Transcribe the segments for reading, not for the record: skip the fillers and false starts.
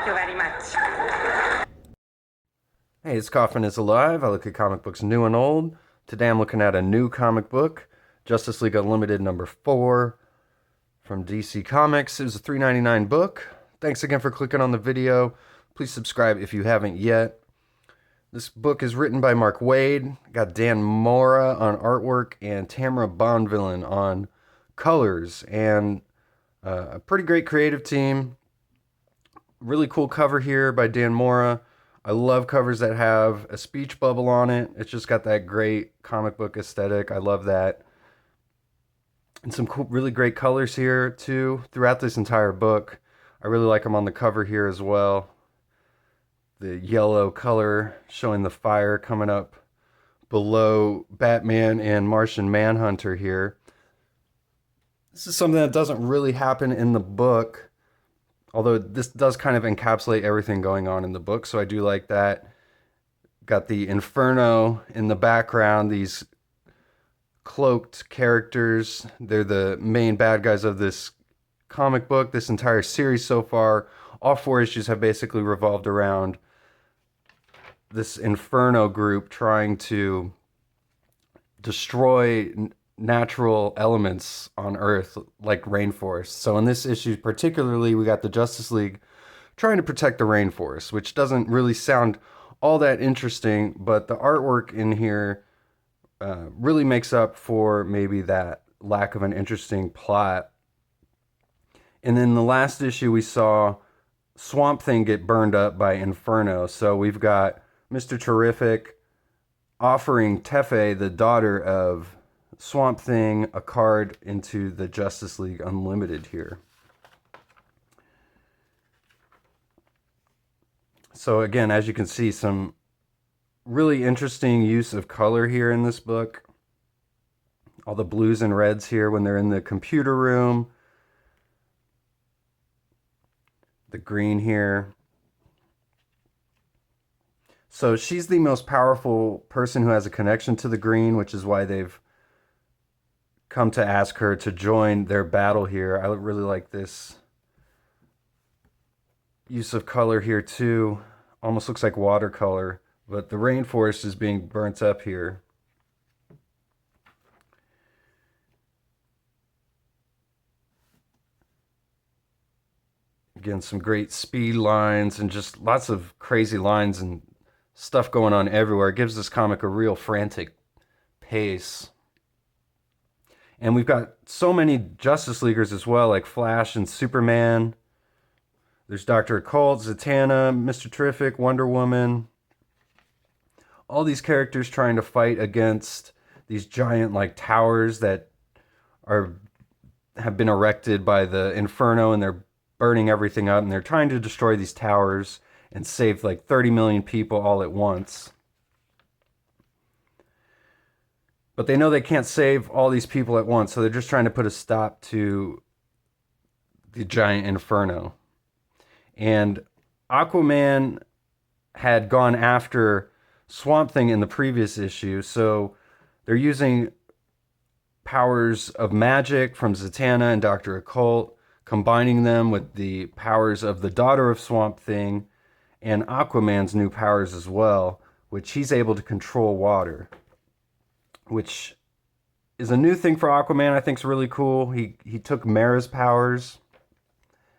Thank you very much. Hey, it's Coffin is Alive. I look at comic books new and old. Today I'm looking at a new comic book, Justice League Unlimited number 4 from DC Comics. It was a $3.99 book. Thanks again for clicking on the video. Please subscribe if you haven't yet. This book is written by Mark Waid. Got Dan Mora on artwork and Tamara Bonvillain on colors, and a pretty great creative team. Really cool cover here by Dan Mora. I love covers that have a speech bubble on it. It's just got that great comic book aesthetic. I love that. And some cool, really great colors here too throughout this entire book. I really like them on the cover here as well. The yellow color showing the fire coming up below Batman and Martian Manhunter here. This is something that doesn't really happen in the book, although this does kind of encapsulate everything going on in the book, so I do like that. Got the Inferno in the background, these cloaked characters. They're the main bad guys of this comic book, this entire series so far. All 4 issues have basically revolved around this Inferno group trying to destroy natural elements on Earth, like rainforests. So in this issue particularly, we got the Justice League trying to protect the rainforest, which doesn't really sound all that interesting, but the artwork in here really makes up for maybe that lack of an interesting plot. And then the last issue we saw Swamp Thing get burned up by Inferno. So we've got Mr. Terrific offering Tefe, the daughter of Swamp Thing, a card into the Justice League Unlimited here. So again, as you can see, some really interesting use of color here in this book. All the blues and reds here when they're in the computer room. The green here. So she's the most powerful person who has a connection to the green, which is why they've come to ask her to join their battle here. I really like this use of color here too. Almost looks like watercolor, but the rainforest is being burnt up here. Again, some great speed lines and just lots of crazy lines and stuff going on everywhere. It gives this comic a real frantic pace. And we've got so many Justice Leaguers as well, like Flash and Superman. There's Dr. Occult, Zatanna, Mr. Terrific, Wonder Woman. All these characters trying to fight against these giant like towers that have been erected by the Inferno, and they're burning everything up, and they're trying to destroy these towers and save like 30 million people all at once. But they know they can't save all these people at once, so they're just trying to put a stop to the giant Inferno. And Aquaman had gone after Swamp Thing in the previous issue, so they're using powers of magic from Zatanna and Dr. Occult, combining them with the powers of the daughter of Swamp Thing and Aquaman's new powers as well, which he's able to control water, which is a new thing for Aquaman. I think is really cool. He took Mara's powers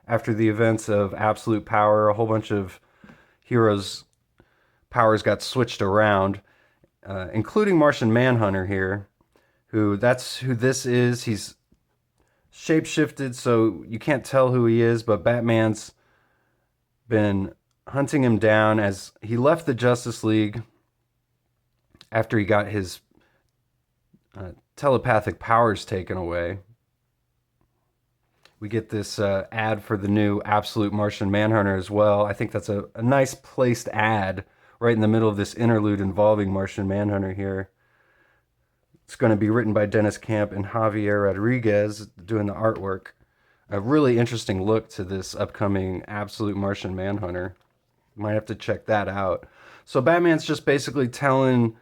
after the events of Absolute Power. A whole bunch of heroes' powers got switched around, including Martian Manhunter here, that's who this is. He's shapeshifted, so you can't tell who he is, but Batman's been hunting him down as he left the Justice League after he got his telepathic powers taken away. We get this ad for the new Absolute Martian Manhunter as well. I think that's a nice placed ad right in the middle of this interlude involving Martian Manhunter here. It's going to be written by Dennis Camp and Javier Rodriguez doing the artwork. A really interesting look to this upcoming Absolute Martian Manhunter. Might have to check that out. So Batman's just basically telling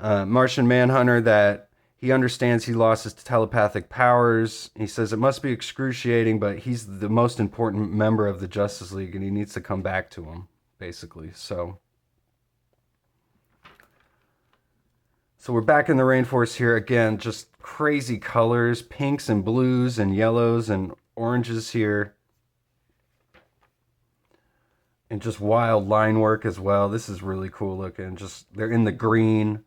Martian Manhunter that He understands he lost his telepathic powers. He says it must be excruciating, but he's the most important member of the Justice League and he needs to come back to him, basically. So we're back in the rainforest here again, just crazy colors, pinks and blues and yellows and oranges here. And just wild line work as well. This is really cool looking. Just they're in the green,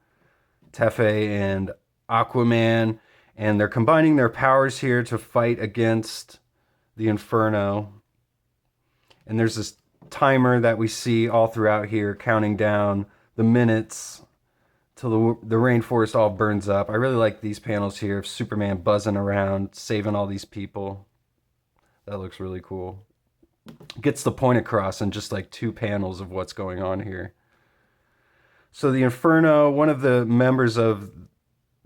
Tefe and Aquaman, and they're combining their powers here to fight against the Inferno. And there's this timer that we see all throughout here, counting down the minutes till the rainforest all burns up. I really like these panels here of Superman buzzing around, saving all these people. That looks really cool. Gets the point across in just like 2 panels of what's going on here. So the Inferno, one of the members of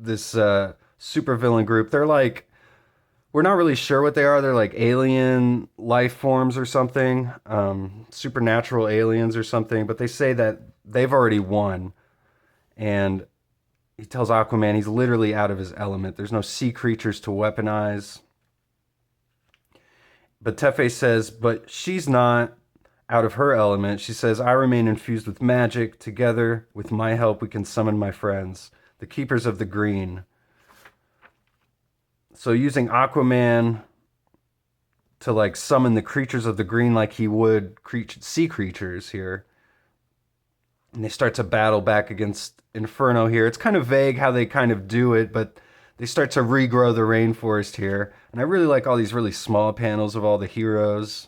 this supervillain group, they're like, we're not really sure what they are. They're like alien life forms or something, supernatural aliens or something, but they say that they've already won. And he tells Aquaman he's literally out of his element. There's no sea creatures to weaponize. But Tefe says, but she's not out of her element. She says, I remain infused with magic. Together, with my help, we can summon my friends, the Keepers of the Green. So using Aquaman to like summon the creatures of the green like he would sea creatures here. And they start to battle back against Inferno here. It's kind of vague how they kind of do it, but they start to regrow the rainforest here. And I really like all these really small panels of all the heroes.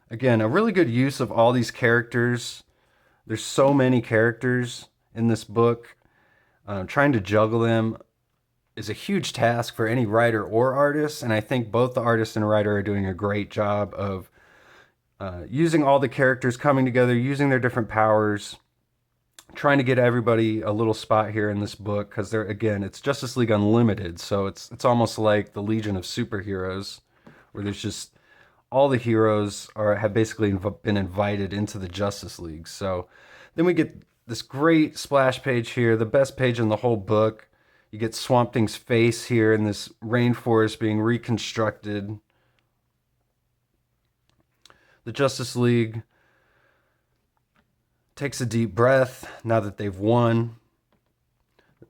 Again, a really good use of all these characters. There's so many characters in this book. Trying to juggle them is a huge task for any writer or artist. And I think both the artist and writer are doing a great job of using all the characters coming together, using their different powers, trying to get everybody a little spot here in this book, because they're, again, it's Justice League Unlimited, so it's almost like the Legion of Superheroes, where there's just all the heroes have basically been invited into the Justice League. So then we get this great splash page here, the best page in the whole book. You get Swamp Thing's face here in this rainforest being reconstructed. The Justice League takes a deep breath now that they've won.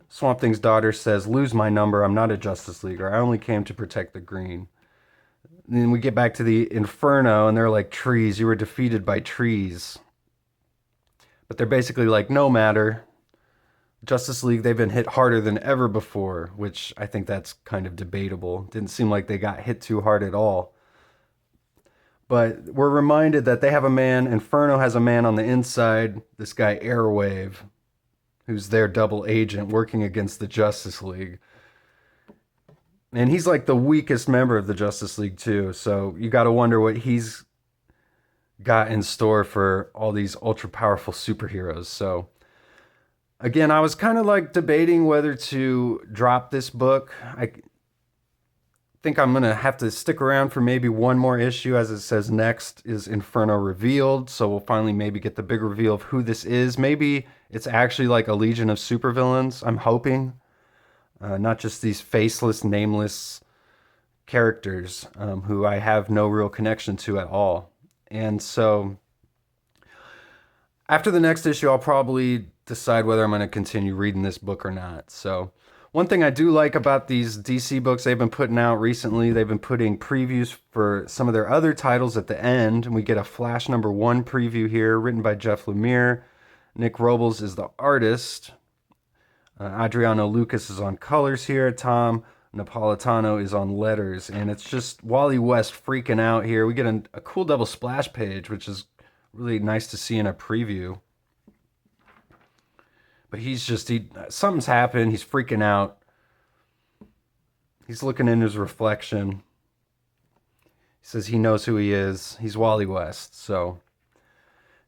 Swamp Thing's daughter says, lose my number, I'm not a Justice Leaguer. I only came to protect the green. And then we get back to the Inferno, and they're like, trees, you were defeated by trees. But they're basically like, no matter. Justice League, they've been hit harder than ever before, which I think that's kind of debatable. Didn't seem like they got hit too hard at all. But we're reminded that they have a man, Inferno has a man on the inside, this guy Airwave, who's their double agent working against the Justice League. And he's like the weakest member of the Justice League too, so you got to wonder what he's got in store for all these ultra powerful superheroes. So again, I was kind of like debating whether to drop this book. I think I'm going to have to stick around for maybe one more issue. As it says, next is Inferno revealed. So we'll finally maybe get the big reveal of who this is. Maybe it's actually like a legion of supervillains. I'm hoping. Not just these faceless, nameless characters who I have no real connection to at all. And so after the next issue, I'll probably decide whether I'm going to continue reading this book or not. So one thing I do like about these DC books they've been putting out recently, they've been putting previews for some of their other titles at the end. And we get a Flash #1 preview here, written by Jeff Lemire. Nick Robles is the artist. Adriano Lucas is on colors here. Tom Napolitano is on letters. And it's just Wally West freaking out here. We get a cool double splash page, which is really nice to see in a preview. But he's just, something's happened. He's freaking out. He's looking in his reflection. He says he knows who he is. He's Wally West. So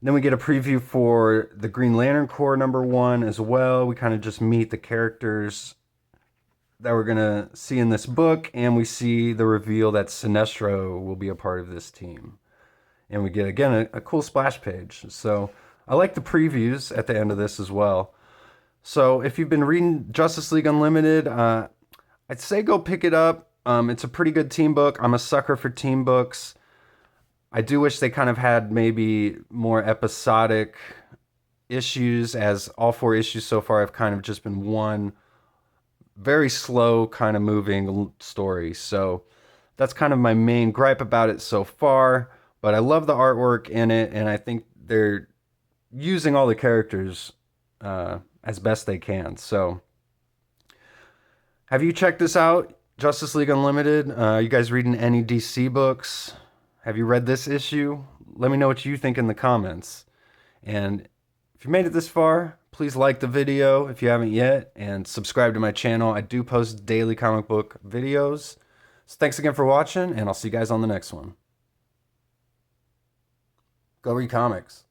then we get a preview for the Green Lantern Corps #1 as well. We kind of just meet the characters that we're going to see in this book. And we see the reveal that Sinestro will be a part of this team. And we get, again, a cool splash page. So I like the previews at the end of this as well. So if you've been reading Justice League Unlimited, I'd say go pick it up. It's a pretty good team book. I'm a sucker for team books. I do wish they kind of had maybe more episodic issues, as all 4 issues so far have kind of just been one very slow kind of moving story. So that's kind of my main gripe about it so far. But I love the artwork in it, and I think they're using all the characters as best they can. So have you checked this out, Justice League Unlimited? You guys reading any DC books? Have you read this issue? Let me know what you think in the comments. And if you made it this far, please like the video if you haven't yet, and subscribe to my channel. I do post daily comic book videos. So thanks again for watching, and I'll see you guys on the next one. Go read comics.